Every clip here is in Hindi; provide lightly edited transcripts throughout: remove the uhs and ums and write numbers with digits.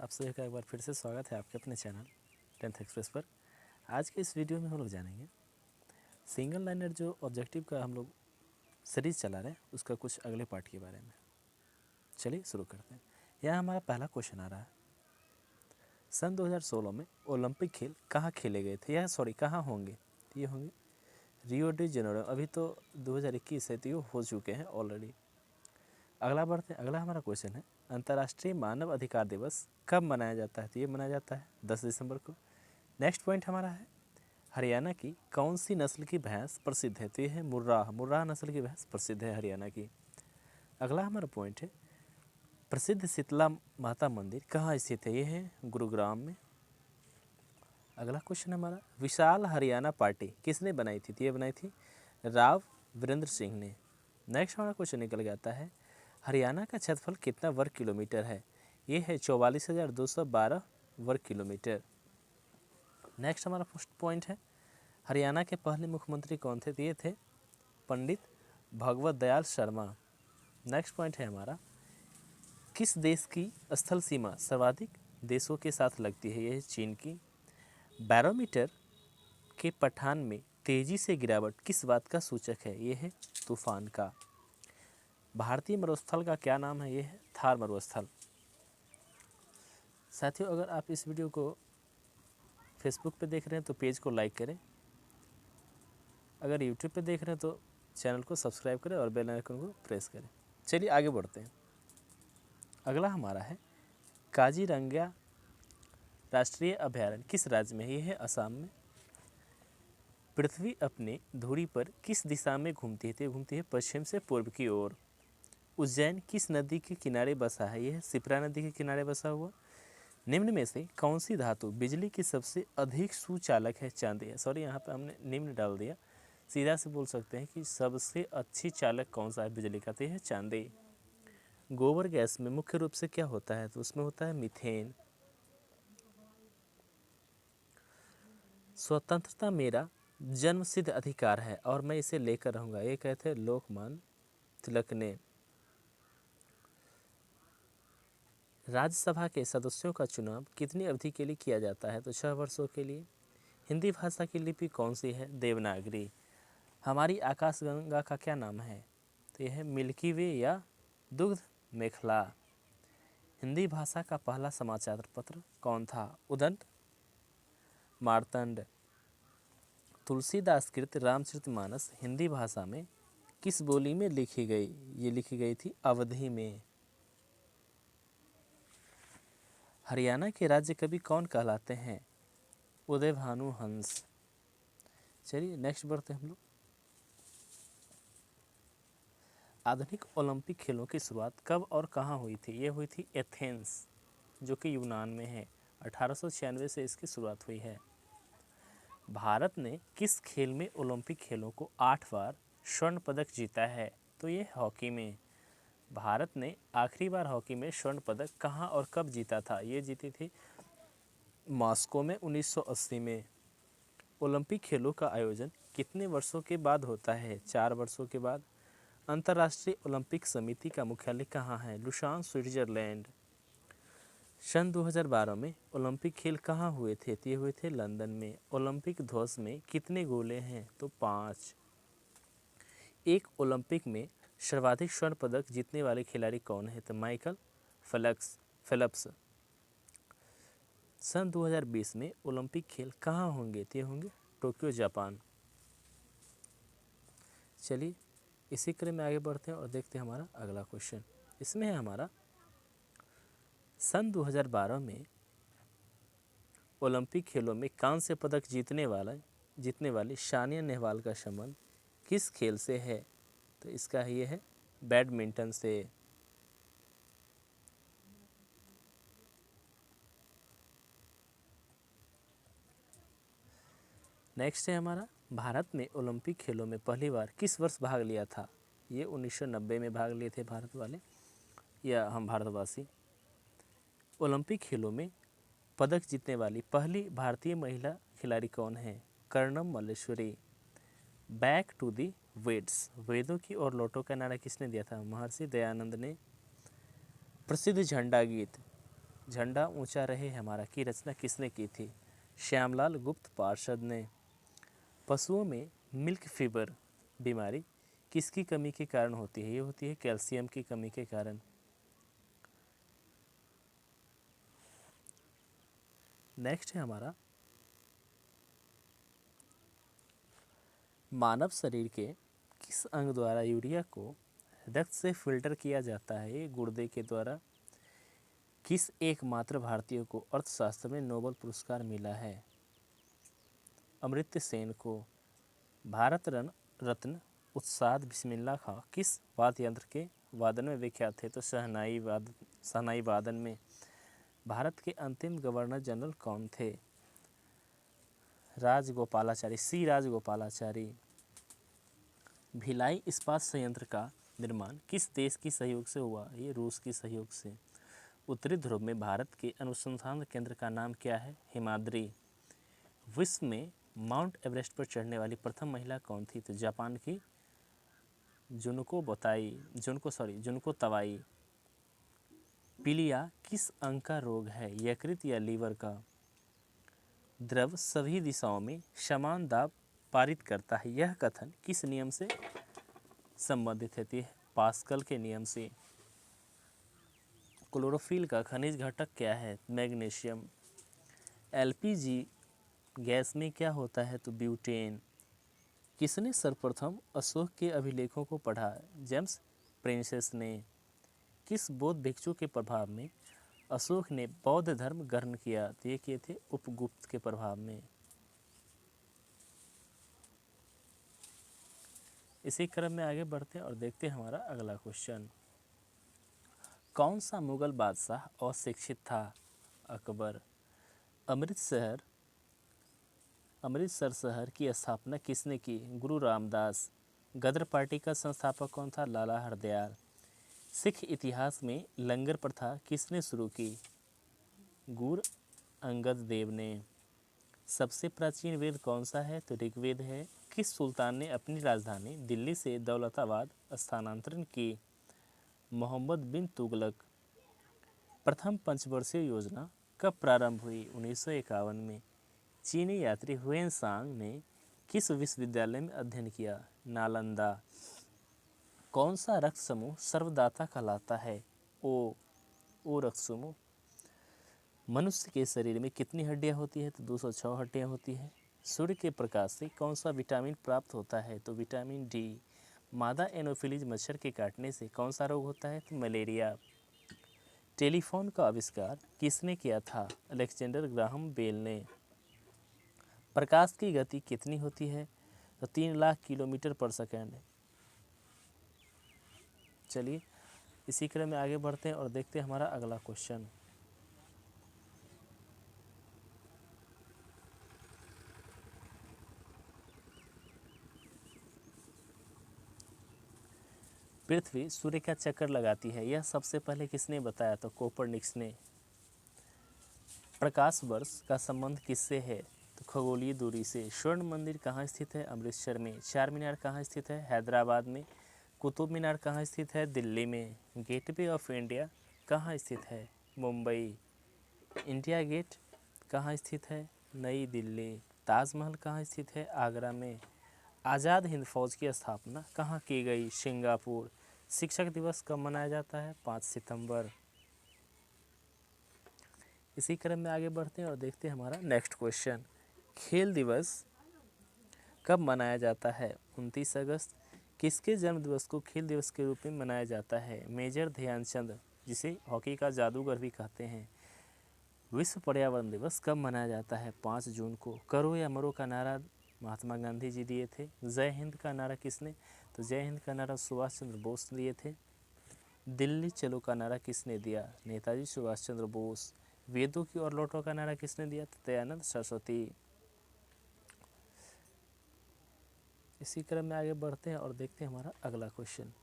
आप सभी का एक बार फिर से स्वागत है आपके अपने चैनल 10th एक्सप्रेस पर। आज के इस वीडियो में हम लोग जानेंगे सिंगल लाइनर जो ऑब्जेक्टिव का हम लोग सीरीज चला रहे हैं उसका कुछ अगले पार्ट के बारे में। चलिए शुरू करते हैं। यहाँ हमारा पहला क्वेश्चन आ रहा है, सन 2016 में ओलंपिक खेल कहाँ खेले गए थे, कहाँ होंगे? ये होंगे रियो डी जेनेरो। अभी तो 2021 है तो ये हो चुके हैं ऑलरेडी। अगला बढ़ते हैं। अगला हमारा क्वेश्चन है, अंतर्राष्ट्रीय मानव अधिकार दिवस कब मनाया जाता है? तो ये मनाया जाता है 10 दिसंबर को। नेक्स्ट पॉइंट हमारा है, हरियाणा की कौन सी नस्ल की भैंस प्रसिद्ध है? तो ये है मुर्राह। मुर्राह नस्ल की भैंस प्रसिद्ध है हरियाणा की। अगला हमारा पॉइंट है, प्रसिद्ध शीतला माता मंदिर कहाँ स्थित है? ये है गुरुग्राम में। अगला क्वेश्चन हमारा, विशाल हरियाणा पार्टी किसने बनाई थी? तो ये बनाई थी राव वीरेंद्र सिंह ने। नेक्स्ट हमारा क्वेश्चन निकल के आता है, हरियाणा का क्षेत्रफल कितना वर्ग किलोमीटर है? ये है 44,212 वर्ग किलोमीटर। नेक्स्ट हमारा फर्स्ट पॉइंट है, हरियाणा के पहले मुख्यमंत्री कौन थे? तो ये थे पंडित भगवत दयाल शर्मा। नेक्स्ट पॉइंट है हमारा, किस देश की स्थल सीमा सर्वाधिक देशों के साथ लगती है? ये है चीन की। बैरोमीटर के पठान में तेजी से गिरावट किस बात का सूचक है? ये है तूफान का। भारतीय मरुस्थल का क्या नाम है? ये है थार मरुस्थल। साथियों, अगर आप इस वीडियो को फेसबुक पे देख रहे हैं तो पेज को लाइक करें, अगर यूट्यूब पे देख रहे हैं तो चैनल को सब्सक्राइब करें और बेल आइकन को प्रेस करें। चलिए आगे बढ़ते हैं। अगला हमारा है, काजीरंगा राष्ट्रीय अभयारण्य किस राज्य में है? ये है असम में। पृथ्वी अपने धुरी पर किस दिशा में घूमती है? तो घूमती है पश्चिम से पूर्व की ओर। उज्जैन किस नदी के किनारे बसा है? यह है शिप्रा नदी के किनारे बसा हुआ। निम्न में से कौन सी धातु बिजली की सबसे अधिक सुचालक है? चांदी है। सॉरी, यहाँ पे हमने निम्न डाल दिया, सीधा से बोल सकते हैं कि सबसे अच्छी चालक कौन सा है बिजली का? तो है चांदी। गोबर गैस में मुख्य रूप से क्या होता है? तो उसमें होता है मीथेन। स्वतंत्रता मेरा जन्मसिद्ध अधिकार है और मैं इसे लेकर रहूंगा, ये कहते हैं लोकमान्य तिलक ने। राज्यसभा के सदस्यों का चुनाव कितनी अवधि के लिए किया जाता है? तो 6 वर्षों के लिए। हिंदी भाषा की लिपि कौन सी है? देवनागरी। हमारी आकाशगंगा का क्या नाम है? तो यह है मिल्की वे या दुग्ध मेखला। हिंदी भाषा का पहला समाचार पत्र कौन था? उदंत मार्तंड। तुलसीदास कृत रामचरितमानस हिंदी भाषा में किस बोली में लिखी गई? ये लिखी गई थी अवधी में। हरियाणा के राज्य कवि कौन कहलाते हैं? उदय भानु हंस। चलिए नेक्स्ट बढ़ते हैं हम लोग। आधुनिक ओलंपिक खेलों की शुरुआत कब और कहाँ हुई थी? ये हुई थी एथेंस, जो कि यूनान में है। 1896 से इसकी शुरुआत हुई है। भारत ने किस खेल में ओलंपिक खेलों को 8 बार स्वर्ण पदक जीता है? तो ये हॉकी में। भारत ने आखिरी बार हॉकी में स्वर्ण पदक कहाँ और कब जीता था? ये जीती थी मॉस्को में 1980 में। ओलंपिक खेलों का आयोजन कितने वर्षों के बाद होता है? 4 वर्षों के बाद। अंतर्राष्ट्रीय ओलंपिक समिति का मुख्यालय कहाँ है? Lausanne, Switzerland. सन 2012 में ओलंपिक खेल कहाँ हुए थे? ये हुए थे लंदन में। ओलंपिक ध्वज में कितने गोले हैं? तो 5। एक ओलंपिक में सर्वाधिक स्वर्ण पदक जीतने वाले खिलाड़ी कौन है? तो माइकल फेल्प्स। सन 2020 में ओलंपिक खेल कहाँ होंगे? तो होंगे टोक्यो, जापान। चलिए इसी क्रम में आगे बढ़ते हैं और देखते हैं हमारा अगला क्वेश्चन। इसमें है हमारा, सन 2012 में ओलंपिक खेलों में कांस्य पदक जीतने वाली सानिया नेहवाल का संबंध किस खेल से है? तो इसका ये है बैडमिंटन से। नेक्स्ट है हमारा, भारत ने ओलंपिक खेलों में पहली बार किस वर्ष भाग लिया था? ये 1990 में भाग लिए थे भारत वाले या हम भारतवासी। ओलंपिक खेलों में पदक जीतने वाली पहली भारतीय महिला खिलाड़ी कौन है? Karnam Malleswari. Back to the Vedas, वेदों की ओर लौटो का नारा किसने दिया था? महर्षि दयानंद ने। प्रसिद्ध झंडा गीत झंडा ऊंचा रहे हमारा की रचना किसने की थी? श्यामलाल गुप्त पार्षद ने। पशुओं में मिल्क फीवर बीमारी किसकी कमी के कारण होती है? ये होती है कैल्शियम की कमी के कारण। नेक्स्ट है हमारा, मानव शरीर के किस अंग द्वारा यूरिया को रक्त से फिल्टर किया जाता है? ये गुर्दे के द्वारा। किस एकमात्र भारतीय को अर्थशास्त्र में नोबेल पुरस्कार मिला है? अमर्त्य सेन को। भारत रत्न उस्ताद बिस्मिल्लाह खां किस वाद्य यंत्र के वादन में विख्यात थे? तो शहनाई वादन में। भारत के अंतिम गवर्नर जनरल कौन थे? राजगोपालाचारी, सी राजगोपालाचारी। भिलाई इस्पात संयंत्र का निर्माण किस देश के सहयोग से हुआ? ये रूस के सहयोग से। उत्तरी ध्रुव में भारत के अनुसंधान केंद्र का नाम क्या है? हिमाद्री। विश्व में माउंट एवरेस्ट पर चढ़ने वाली प्रथम महिला कौन थी? तो जापान की जुनको तवाई। पीलिया किस अंग का रोग है? यकृत या लीवर का? द्रव सभी दिशाओं में समान दाब पारित करता है, यह कथन किस नियम से संबंधित है? पास्कल के नियम से। क्लोरोफिल का खनिज घटक क्या है? मैग्नीशियम। एलपीजी गैस में क्या होता है? तो ब्यूटेन। किसने सर्वप्रथम अशोक के अभिलेखों को पढ़ा? जेम्स प्रिंसेस ने। किस बौद्ध भिक्षु के प्रभाव में अशोक ने बौद्ध धर्म ग्रहण किया? तो ये किए थे उपगुप्त के प्रभाव में। इसी क्रम में आगे बढ़ते हैं और देखते हैं हमारा अगला क्वेश्चन। कौन सा मुगल बादशाह अशिक्षित था? अकबर। अमृतसर शहर की स्थापना किसने की? गुरु रामदास। गदर पार्टी का संस्थापक कौन था? लाला हरदयाल। सिख इतिहास में लंगर प्रथा किसने शुरू की? गुरु अंगद देव ने। सबसे प्राचीन वेद कौन सा है? तो ऋग्वेद है। किस सुल्तान ने अपनी राजधानी दिल्ली से दौलताबाद स्थानांतरण की? मोहम्मद बिन तुगलक। प्रथम पंचवर्षीय योजना कब प्रारंभ हुई? 1951 में। चीनी यात्री हुएनसांग ने किस विश्वविद्यालय में अध्ययन किया? नालंदा। कौन सा रक्त समूह सर्वदाता कहलाता है? ओ रक्त समूह। मनुष्य के शरीर में कितनी हड्डियां होती है? तो 206 हड्डियां होती है। सूर्य के प्रकाश से कौन सा विटामिन प्राप्त होता है? तो विटामिन डी। मादा एनोफिलीज मच्छर के काटने से कौन सा रोग होता है? तो मलेरिया। टेलीफोन का आविष्कार किसने किया था? अलेक्जेंडर ग्राहम बेल ने। प्रकाश की गति कितनी होती है? तो 3 लाख किलोमीटर पर सेकेंड। चलिए इसी क्रम में आगे बढ़ते हैं और देखते हैं हमारा अगला क्वेश्चन। पृथ्वी सूर्य का चक्कर लगाती है, यह सबसे पहले किसने बताया? तो कोपरनिकस ने। प्रकाश वर्ष का संबंध किससे है? तो खगोलीय दूरी से। स्वर्ण मंदिर कहाँ स्थित है? अमृतसर में। चार मीनार कहाँ स्थित है? हैदराबाद में। कुतुब मीनार कहाँ स्थित है? दिल्ली में। गेटवे ऑफ इंडिया कहाँ स्थित है? मुंबई। इंडिया गेट कहाँ स्थित है? नई दिल्ली। ताजमहल कहाँ स्थित है? आगरा में। आज़ाद हिंद फौज की स्थापना कहाँ की गई? सिंगापुर। शिक्षक दिवस कब मनाया जाता है? 5 सितंबर। इसी क्रम में आगे बढ़ते हैं और देखते हैं हमारा नेक्स्ट क्वेश्चन। खेल दिवस कब मनाया जाता है? 29 अगस्त। किसके जन्म दिवस को खेल दिवस के रूप में मनाया जाता है? मेजर ध्यानचंद, जिसे हॉकी का जादूगर भी कहते हैं। विश्व पर्यावरण दिवस कब मनाया जाता है? 5 जून को। करो या मरो का नारा महात्मा गांधी जी दिए थे। जय हिंद का नारा किसने? तो जय हिंद का नारा सुभाष चंद्र बोस दिए थे। दिल्ली चलो का नारा किसने दिया? नेताजी सुभाष चंद्र बोस। वेदों की ओर लौटो का नारा किसने दिया? तो दयानंद सरस्वती। इसी क्रम में आगे बढ़ते हैं और देखते हैं हमारा अगला क्वेश्चन।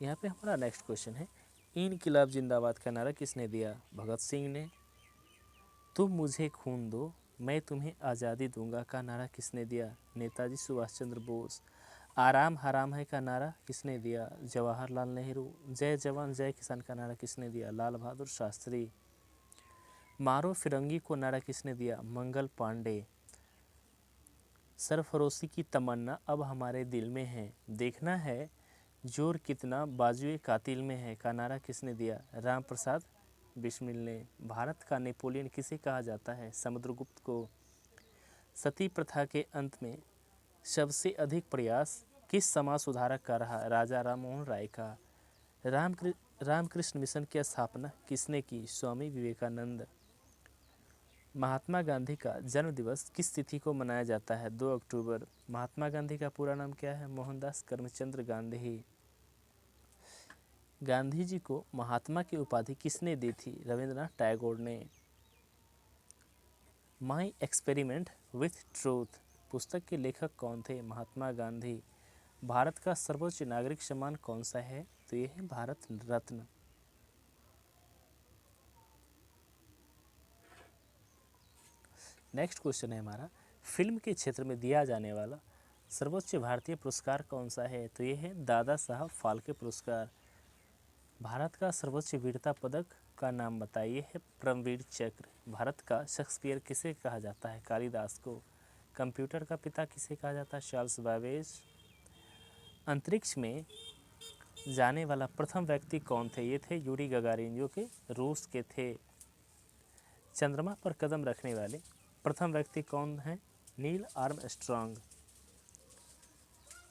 यहाँ पे हमारा नेक्स्ट क्वेश्चन है, इनकलाब जिंदाबाद का नारा किसने दिया? भगत सिंह ने। तुम मुझे खून दो मैं तुम्हें आज़ादी दूंगा का नारा किसने दिया? नेताजी सुभाष चंद्र बोस। आराम हराम है का नारा किसने दिया? जवाहरलाल नेहरू। जय जवान जय किसान का नारा किसने दिया? लाल बहादुर शास्त्री। मारो फिरंगी को नारा किसने दिया? मंगल पांडे। सरफरोशी की तमन्ना अब हमारे दिल में है, देखना है जोर कितना बाजुए कातिल में है का नारा किसने दिया? राम प्रसाद बिस्मिल ने। भारत का नेपोलियन किसे कहा जाता है? समुद्रगुप्त को। सती प्रथा के अंत में सबसे अधिक प्रयास किस समाज सुधारक का रहा? राजा राममोहन राय का। रामकृष्ण मिशन की स्थापना किसने की? स्वामी विवेकानंद। महात्मा गांधी का जन्म दिवस किस तिथि को मनाया जाता है? 2 अक्टूबर। महात्मा गांधी का पूरा नाम क्या है? मोहनदास करमचंद गांधी। गांधी जी को महात्मा की उपाधि किसने दी थी? रविंद्रनाथ टैगोर ने। माई एक्सपेरिमेंट विथ ट्रूथ पुस्तक के लेखक कौन थे? महात्मा गांधी। भारत का सर्वोच्च नागरिक सम्मान कौन सा है? तो ये है भारत रत्न। नेक्स्ट क्वेश्चन है हमारा, फिल्म के क्षेत्र में दिया जाने वाला सर्वोच्च भारतीय पुरस्कार कौन सा है? तो ये है दादा साहब फाल्के पुरस्कार। भारत का सर्वोच्च वीरता पदक का नाम बताइए? है परमवीर चक्र। भारत का शेक्सपियर किसे कहा जाता है? कालिदास को। कंप्यूटर का पिता किसे कहा जाता है? Charles Babbage. अंतरिक्ष में जाने वाला प्रथम व्यक्ति कौन थे? ये थे यूरी गगारिन, जो कि रूस के थे। चंद्रमा पर कदम रखने वाले प्रथम व्यक्ति कौन हैं? Neil Armstrong.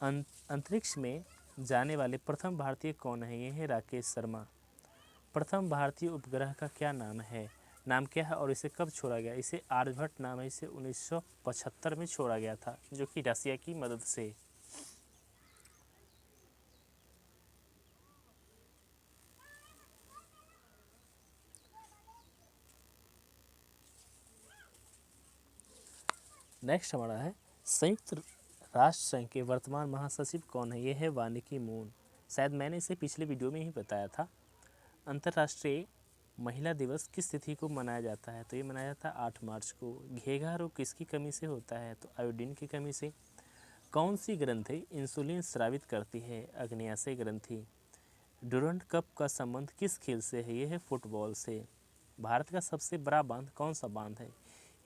अंतरिक्ष में जाने वाले प्रथम भारतीय कौन है? ये है राकेश शर्मा। प्रथम भारतीय उपग्रह का क्या नाम है? नाम क्या है और इसे कब छोड़ा गया? इसे आर्यभट्ट नाम है। इसे 1975 में छोड़ा गया था, जो कि रसिया की मदद से। नेक्स्ट हमारा है, संयुक्त राष्ट्र संघ के वर्तमान महासचिव कौन है? ये है वानी की मून। शायद मैंने इसे पिछले वीडियो में ही बताया था। अंतर्राष्ट्रीय महिला दिवस किस तिथि को मनाया जाता है? तो ये मनाया जाता है 8 मार्च को। घेघा रोग किसकी कमी से होता है? तो आयोडीन की कमी से। कौन सी ग्रंथि इंसुलिन स्रावित करती है? अग्न्याशय ग्रंथि। डुरंड कप का संबंध किस खेल से है? ये है फुटबॉल से। भारत का सबसे बड़ा बांध कौन सा बांध है?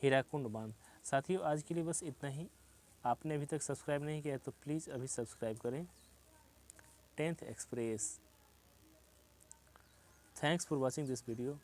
हीराकुंड बांध। साथियों, आज के लिए बस इतना ही। आपने अभी तक सब्सक्राइब नहीं किया तो प्लीज़ अभी सब्सक्राइब करें 10th express. Thanks for watching this video.